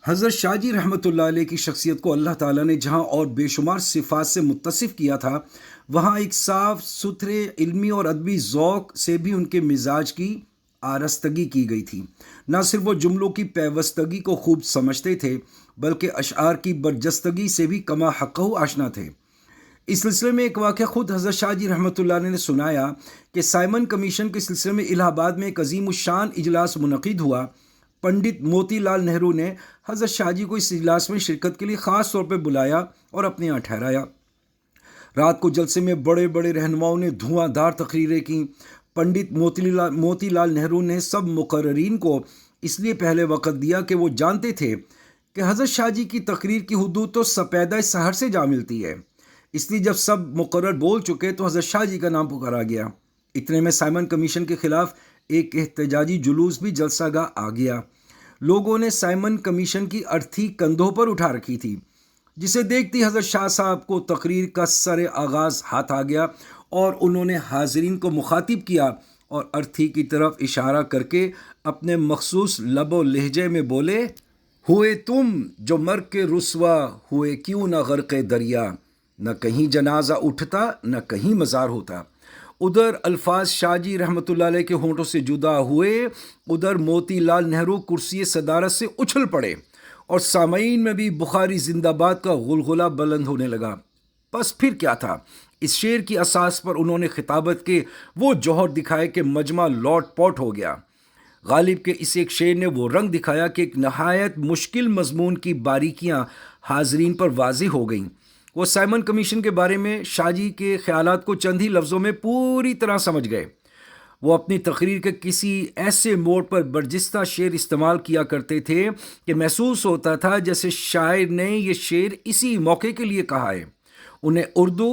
حضرت شاہ جی رحمۃ اللہ علیہ کی شخصیت کو اللہ تعالیٰ نے جہاں اور بے شمار صفات سے متصف کیا تھا، وہاں ایک صاف ستھرے علمی اور ادبی ذوق سے بھی ان کے مزاج کی آرستگی کی گئی تھی۔ نہ صرف وہ جملوں کی پیوستگی کو خوب سمجھتے تھے، بلکہ اشعار کی برجستگی سے بھی کما حقہ آشنا تھے۔ اس سلسلے میں ایک واقعہ خود حضرت شاہ جی رحمۃ اللہ علیہ نے سنایا کہ سائمن کمیشن کے سلسلے میں الہ آباد میں ایک عظیم الشان اجلاس منعقد ہوا۔ پنڈت موتی لال نہرو نے حضرت شاہ جی کو اس اجلاس میں شرکت کے لیے خاص طور پہ بلایا اور اپنے یہاں ٹھہرایا۔ رات کو جلسے میں بڑے بڑے رہنماؤں نے دھواں دار تقریریں کیں۔ پنڈت موتی لال نہرو نے سب مقررین کو اس لیے پہلے وقت دیا کہ وہ جانتے تھے کہ حضرت شاہ جی کی تقریر کی حدود تو سپیدہ سحر سے جا ملتی ہے، اس لیے جب سب مقرر بول چکے تو حضرت شاہ جی کا نام پکارا گیا۔ اتنے میں سائمن کمیشن کے خلاف ایک احتجاجی جلوس بھی جلسہ گاہ آ گیا۔ لوگوں نے سائمن کمیشن کی ارتھی کندھوں پر اٹھا رکھی تھی، جسے دیکھتی حضرت شاہ صاحب کو تقریر کا سر آغاز ہاتھ آ گیا اور انہوں نے حاضرین کو مخاطب کیا اور ارتھی کی طرف اشارہ کر کے اپنے مخصوص لب و لہجے میں بولے، ہوئے تم جو مر کے رسوا ہوئے کیوں نہ غرق دریا، نہ کہیں جنازہ اٹھتا نہ کہیں مزار ہوتا۔ ادھر الفاظ شاہ جی رحمۃ اللہ علیہ کے ہونٹوں سے جدا ہوئے، ادھر موتی لال نہرو کرسی صدارت سے اچھل پڑے اور سامعین میں بھی بخاری زندہ باد کا غلغلہ بلند ہونے لگا۔ بس پھر کیا تھا، اس شعر کی اساس پر انہوں نے خطابت کے وہ جوہر دکھائے کہ مجمع لوٹ پوٹ ہو گیا۔ غالب کے اس ایک شعر نے وہ رنگ دکھایا کہ ایک نہایت مشکل مضمون کی باریکیاں حاضرین پر واضح ہو گئیں۔ وہ سائمن کمیشن کے بارے میں شاہ جی کے خیالات کو چند ہی لفظوں میں پوری طرح سمجھ گئے۔ وہ اپنی تقریر کے کسی ایسے موڑ پر برجستہ شعر استعمال کیا کرتے تھے کہ محسوس ہوتا تھا جیسے شاعر نے یہ شعر اسی موقع کے لیے کہا ہے۔ انہیں اردو،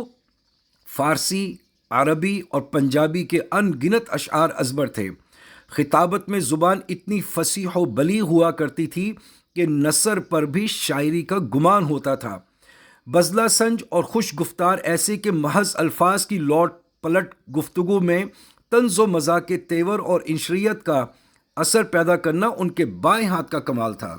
فارسی، عربی اور پنجابی کے ان گنت اشعار ازبر تھے۔ خطابت میں زبان اتنی فصیح و بلیغ ہوا کرتی تھی کہ نثر پر بھی شاعری کا گمان ہوتا تھا۔ بزلہ سنج اور خوش گفتار ایسے کہ محض الفاظ کی لوٹ پلٹ گفتگو میں طنز و مزاح کے تیور اور انشریت کا اثر پیدا کرنا ان کے بائیں ہاتھ کا کمال تھا۔